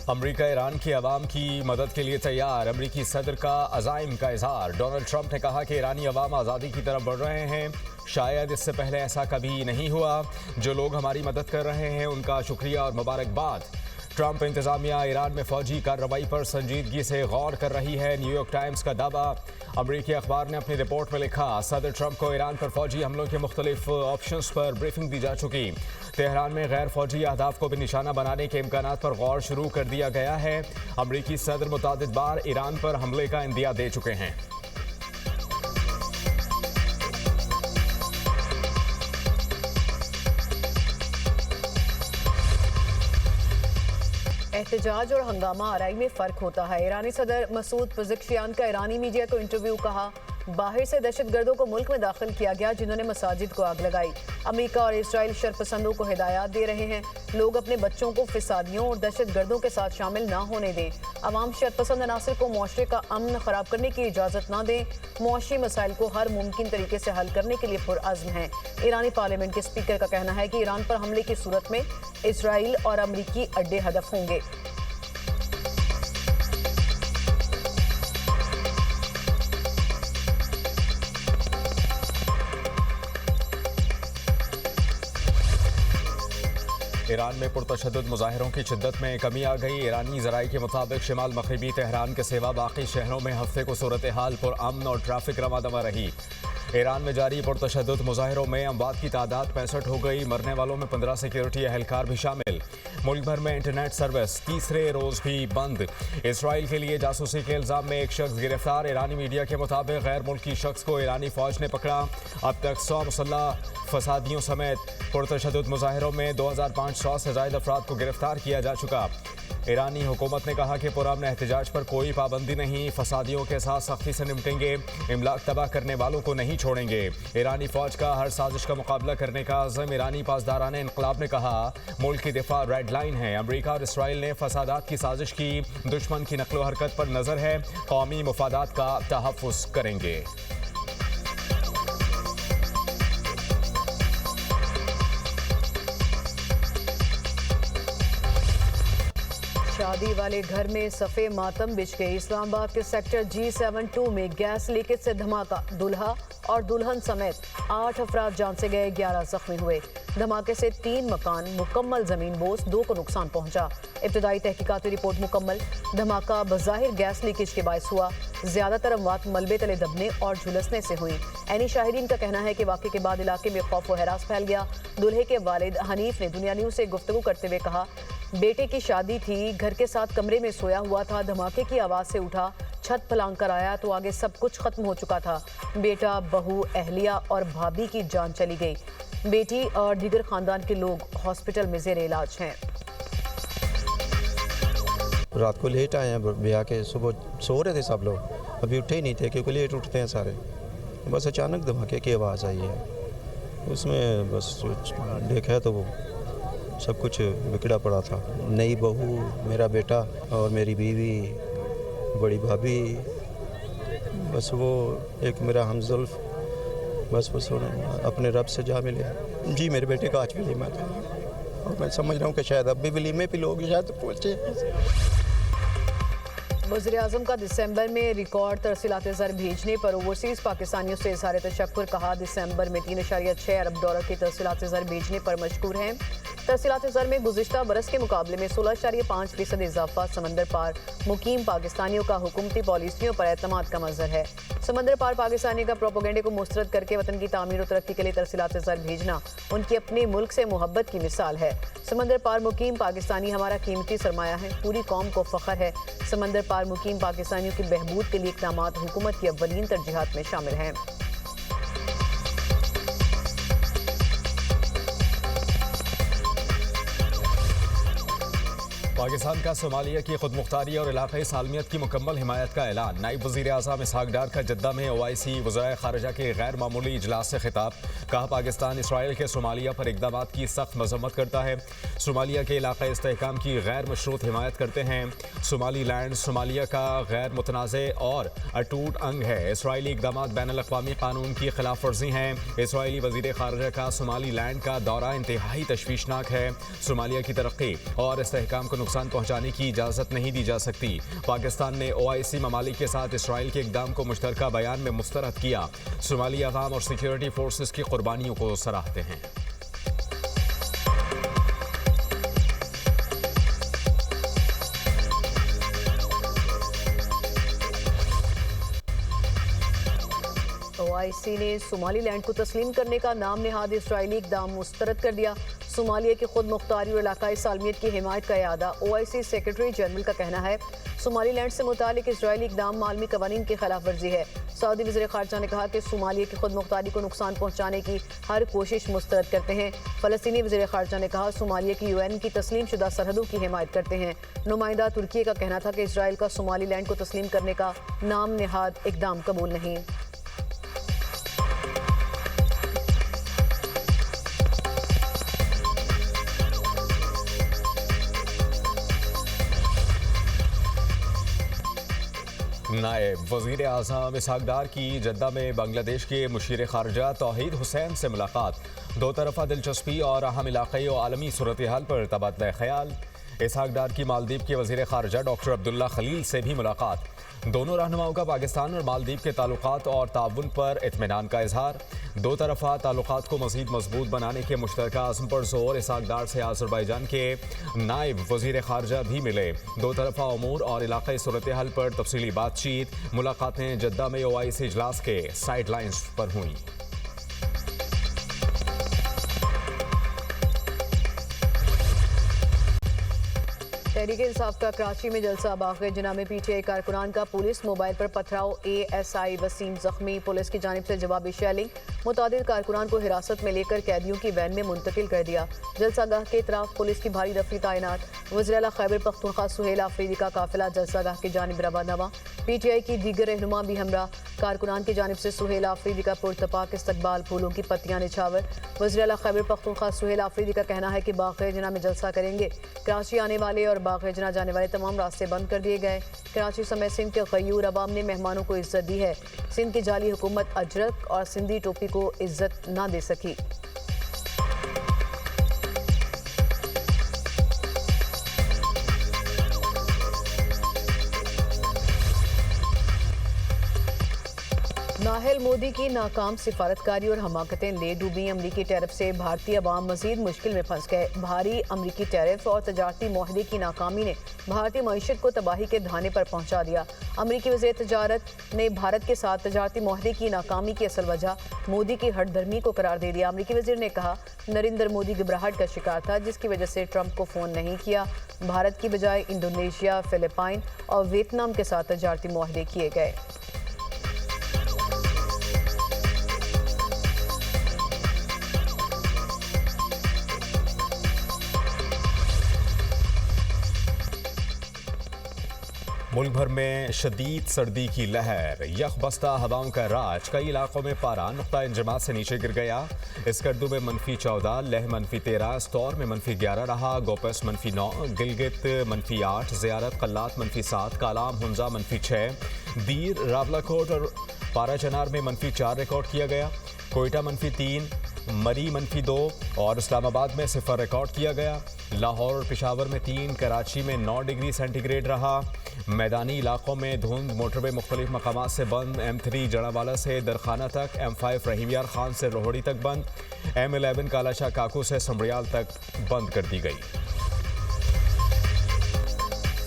अमरीका Iran की अवाम की मदद के लिए तैयार। अमरीकी सदर का अज़ाइम का इजहार। डोनाल्ड ट्रंप ने कहा कि ईरानी अवाम आज़ादी की तरफ बढ़ रहे हैं। शायद इससे पहले ऐसा कभी नहीं हुआ। जो लोग हमारी मदद कर रहे हैं उनका शुक्रिया और मुबारकबाद। ट्रंप इंतजामिया ईरान में फौजी कार्रवाई पर संजीदगी से गौर कर रही है। न्यूयॉर्क टाइम्स का दावा। अमरीकी अखबार ने अपनी रिपोर्ट में लिखा, सदर ट्रंप को ईरान पर फौजी हमलों के मुख्तलिफ ऑप्शंस पर ब्रीफिंग दी जा चुकी। तेहरान में गैर फौजी अहदाफ को भी निशाना बनाने के इम्कानात पर गौर शुरू कर दिया गया है। अमरीकी सदर मुतादिद बार ईरान पर हमले का इंदिया दे चुके हैं। एहतजाज और हंगामा आराई में फ़र्क होता है। ईरानी सदर मसूद पज़ेश्कियान का ईरानी मीडिया को इंटरव्यू। कहा, बाहर से दहशतगर्दों को मुल्क में दाखिल किया गया जिन्होंने मसाजिद को आग लगाई। अमेरिका और इसराइल शरपसंदों को हिदायत दे रहे हैं, लोग अपने बच्चों को फिसादियों और दहशतगर्दों के साथ शामिल ना होने दें। अवाम शरपसंद अनासर को मुआशरे का अमन ख़राब करने की इजाज़त ना दें। मुआशी मसाइल को हर मुमकिन तरीके से हल करने के लिए पुरअज़्म हैं। ईरानी पार्लियामेंट के स्पीकर का कहना है कि ईरान पर हमले की सूरत में इसराइल और अमरीकी अड्डे हदफ होंगे। ईरान में पुरतशद्दुद मुजाहिरों की शिद्दत में कमी आ गई। ईरानी ज़राए के मुताबिक शिमाल मगरिबी तेहरान के सिवा बाकी शहरों में हफ्ते को सूरत हाल पुरअमन और ट्रैफिक रवा दवा रही। ईरान में जारी पुरतशद्दुद मुजाहिरों में अमवात की तादाद 65 हो गई। मरने वालों में 15 सिक्योरिटी एहलकार भी शामिल। मुल्क भर में इंटरनेट सर्विस तीसरे रोज़ भी बंद। इसराइल के लिए जासूसी के इल्ज़ाम में एक शख्स गिरफ्तार। ईरानी मीडिया के मुताबिक गैर मुल्की शख्स को ईरानी फ़ौज ने पकड़ा। अब तक 100 मुसल्लह फसादियों समेत पुरतशद्दुद मुजाहिरों में 2500 से ज़ायद अफराद को गिरफ्तार किया जा चुका। ईरानी हुकूमत ने कहा कि पुरअमन एहतजाज पर कोई पाबंदी नहीं, फसादियों के साथ सख्ती से निपटेंगे, इमलाक तबाह करने वालों को नहीं छोड़ेंगे। ईरानी फ़ौज का हर साजिश का मुकाबला करने का अज़म। ईरानी पासदारान इनकलाब ने कहा, मुल्क की दिफा रेड लाइन है। अमरीका और इसराइल ने फसादात की साजिश की। दुश्मन की नकलो हरकत पर नज़र है, कौमी मुफादात का तहफ़्फ़ुज़ करेंगे। शादी वाले घर में सफ़े मातम बिछ गई। इस्लामाबाद के सेक्टर G72 में गैस लीकेज से धमाका। दुल्हा और दुल्हन समेत 8 अफराद जान से गए, 11 जख्मी हुए। धमाके से 3 मकान मुकम्मल ज़मीन बोस, 2 को नुकसान पहुंचा। इब्तदाई तहकीकाती रिपोर्ट मुकम्मल। धमाका बज़ाहिर गैस लीकेज के बायस हुआ। ज़्यादातर अमवात मलबे तले दबने और झुलसने से हुई। ऐनी शाहिदीन का कहना है कि वाक़े के बाद इलाके में खौफ व हरास फैल गया। दूल्हे के वालिद हनीफ ने दुनिया न्यूज़ से गुफ्तगू करते हुए कहा, बेटे की शादी थी, घर के साथ कमरे में सोया हुआ था। धमाके की आवाज़ से उठा, छत फलांग कर आया तो आगे सब कुछ खत्म हो चुका था। बेटा, बहू, अहलिया और भाभी की जान चली गई। बेटी और दीगर खानदान के लोग हॉस्पिटल में ज़ेर इलाज हैं। रात को लेट आए हैं ब्याह के, सुबह सो रहे थे सब लोग, अभी उठे ही नहीं थे क्योंकि लेट उठते हैं सारे। बस अचानक धमाके की आवाज़ आई है, उसमें बस देखा तो वो सब कुछ बिगड़ा पड़ा था। नई बहू, मेरा बेटा और मेरी बीवी, बड़ी भाभी, बस वो एक मेरा हमज़ुल्फ़, बस अपने रब से जा मिले। जी, मेरे बेटे का आज वलीमा था और मैं समझ रहा हूँ कि शायद अब भी वलीमे पे लोग शायद पहुँचे। वज़ीर-ए-आज़म का दिसंबर में रिकॉर्ड तरसीलात ज़र भेजने पर ओवरसीज़ पाकिस्तानियों से इज़हार तशक्कुर। कहा, दिसंबर में 3.6 अरब डॉलर की तरसीलात ज़र भेजने पर मशकूर हैं। तरसीलात ज़र में गुज़िश्ता बरस के मुकाबले में 16.5% इजाफा। समंदर पार मुकीम पाकिस्तानियों का हुकूमती पॉलिसियों पर एतमाद का मंजर है। समंदर पार पाकिस्तानी का प्रोपेगेंडे को मुस्तरद करके वतन की तामीर और तरक्की के लिए तरसीलात ज़र भेजना उनकी अपने मुल्क से मोहब्बत की मिसाल है। समंदर पार मुकीम पाकिस्तानी हमारा कीमती सरमाया है, पूरी कौम को फ़ख्र है। समंदर पार मुकीम पाकिस्तानियों की बहबूद के लिए इक़दामात हुकूमत की अव्वलीन तरजीहात में शामिल हैं। पाकिस्तान का सोमालिया की खुदमुख्तारी और इलाक़ाई सालमियत की मुकम्मल हिमायत का ऐलान। नायब वज़ीर आज़म इसहाक़ डार का जद्दा में OIC वज़राए ख़ारिजा के गैर मामूली इजलास से खिताब। कहा, पाकिस्तान इसराइल के सोमालिया पर इक़दामात की सख्त मज़म्मत करता है। सोमालिया के इलाक़ाई इस्तेहकाम की गैर मशरूत हिमायत करते हैं। सोमाली लैंड सोमालिया का गैर मुतनाज़े और अटूट अंग है। इसराइली इक़दामात बैनुल-अक़वामी कानून की खिलाफ वर्जी हैं। इसराइली वज़ीर ख़ारिजा का सोमाली लैंड का दौरा इंतहाई तशवीशनाक है। सोमालिया की तरक्की और इस्तेहकाम को नुकसान पहुंचाने की इजाज़त नहीं दी जा सकती। पाकिस्तान ने OIC ममालिक के साथ इसराइल के इक़दाम को मुश्तरका बयान में मुस्तरद किया। सोमाली अवाम और सिक्योरिटी फोर्सेस की कुर्बानियों को सराहते हैं। OIC ने सोमालीलैंड को तस्लीम करने का नाम नेहाद इसराइली इक़दाम मुस्तरद कर दिया। सोमालिया की खुद मुख्तारी और इलाकाई सालमियत की हिमायत का इरादा। OIC सेक्रेटरी जनरल का कहना है सोमालीलैंड से मुतालिक इसराइली इक़दाम आलमी कवानीन की खिलाफ वर्जी है। सऊदी वज़ीर ख़ारजा ने कहा कि सोमालिया की खुद मुख्तारी को नुकसान पहुँचाने की हर कोशिश मुस्तरद करते हैं। फ़लस्तीनी वज़ीर ख़ारजा ने कहा सोमालिया की UN की तस्लीम शुदा सरहदों की हिमायत करते हैं। नुमाइंदा तुर्की का कहना था कि इसराइल का सोमालीलैंड को तस्लीम करने का नाम नेहाद इक़दाम कबूल नहीं। नायब वज़ीर आज़म इसहाक डार की जद्दा में बांग्लादेश के मुशीर ख़ारजा तौहीद हुसैन से मुलाकात। दो तरफ़ा दिलचस्पी और अहम इलाक़ाई और आलमी सूरत हाल पर तबादला ख्याल। इसहाक डार की मालदीव के वज़ीर ख़ारजा डॉक्टर अब्दुल्ला खलील से भी मुलाकात। दोनों रहनुमाओं का पाकिस्तान और मालदीव के ताल्लुकात और ताउन पर इत्मीनान का इजहार। दो तरफ़ा ताल्लुकात को मज़ीद मजबूत बनाने के मुश्तरका अज़्म पर जोर। इसहाक डार से आज़रबाईजान के नायब वज़ीर ख़ारजा भी मिले। दो तरफ़ा अमूर और इलाक़ाई सूरत हाल पर तफसीली बातचीत। मुलाकातें जद्दा में OIC इजलास के साइड लाइन्स पर हुई। तहरीक इंसाफ का कराची में जलसा। बाग़ जिना में PTI कारकुनान का पुलिस मोबाइल पर पथराव। ASI वसीम जख्मी। पुलिस की जानिब से जवाबी शेलिंग। मुतादिद कारकुनान को हिरासत में लेकर कैदियों की वैन में मुंतकिल कर दिया। जलसागाह के इतराफ पुलिस की भारी दफी तैनात। वज़ीर आला खैबर पख्तूनख्वा सुहेल आफरीदी का काफिला जलसागाह की जानिब रवाना। PTI की दीगर रहनुमा भी हमरा। कारकुनान की जानिब से सुहेल आफरीदी का पुरतपाक इस्तकबाल। फूलों की पत्तियां निछावर। वज़ीर आला खैबर पख्तूनख्वा सुहेल आफरीदी का कहना है कि बाग़ जिना में जलसा करेंगे। कराची आने वाले और बाग़ जिना जाने वाले तमाम रास्ते बंद कर दिए गए। कराची समेत सिंध के गयूर अवाम ने मेहमानों को इज्जत दी है। सिंध की जाली हुकूमत अजरक और सिंधी टोपी को इज्जत ना दे सकी। नाहल मोदी की नाकाम सिफारतकारी और हमाकतें ले डूबी। अमरीकी टैरिफ से भारतीय अवाम मजीद मुश्किल में फंस गए। भारी अमरीकी टैरिफ और तजारती मुआहदे की नाकामी ने भारतीय मईशत को तबाही के धाने पर पहुंचा दिया। अमरीकी वज़ीर तजारत ने भारत के साथ तजारती मुआहदे की नाकामी की असल वजह मोदी की हठधर्मी को करार दे दिया। अमरीकी वज़ीर ने कहा नरेंद्र मोदी घबराहट का शिकार था, जिसकी वजह से ट्रंप को फ़ोन नहीं किया। भारत की बजाय इंडोनेशिया, फिलिपाइन और वियतनाम के साथ तजारती मुआहदे किए गए। मुल्क भर में शदीद सर्दी की लहर। यखबस्ता हवाओं का राज। कई इलाकों में पारा नुक्ता इंजमा से नीचे गिर गया। इसकर्दू में -14, लेह -13, स्तौर में -11 रहा। गोपस -9, गिलगित -8, ज़ियारत कल्लात -7, कालाम हुंजा -6, दीर, रावलाकोट और पाराचनार में -4 रिकॉर्ड किया गया। कोयटा -3, मरी -2 और इस्लामाबाद में 0 रिकॉर्ड किया गया। लाहौर और पेशावर में 3, कराची में 9 डिग्री सेंटीग्रेड रहा। मैदानी इलाकों में धुंध। मोटरवे मुख्तलिफ मकामात से बंद। M3 जड़ावाला से दरखाना तक, M5 रहीम यार खान से रोहड़ी तक बंद, M11 कालाशाह काकू से समरियाल तक बंद कर दी गई।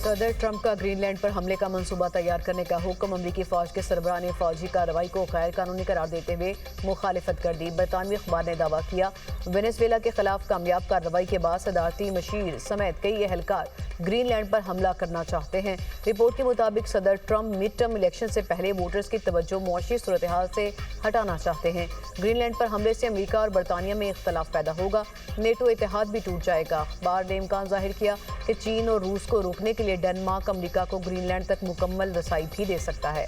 सदर ट्रंप का ग्रीनलैंड पर हमले का मंसूबा तैयार करने का हुक्म। अमरीकी फौज के सरबराह ने फौजी कार्रवाई को गैर कानूनी करार देते हुए मुखालिफत कर दी। बरतानवी अखबार ने दावा किया वेनेजुएला के खिलाफ कामयाब कार्रवाई के बाद सदारती मशीर समेत कई एहलकार ग्रीनलैंड पर हमला करना चाहते हैं। रिपोर्ट के मुताबिक सदर ट्रंप मिड टर्म इलेक्शन से पहले वोटर्स की तवज्जो मुआशी सूरत हाल से हटाना चाहते हैं। ग्रीनलैंड पर हमले से अमेरिका और बरतानिया में इख्तलाफ पैदा होगा। नेटो इत्तेहाद भी टूट जाएगा। अखबार ने इम्कान जाहिर किया कि चीन और रूस को रोकने के लिए डेनमार्क अमेरिका को ग्रीनलैंड तक मुकम्मल रसाई भी दे सकता है।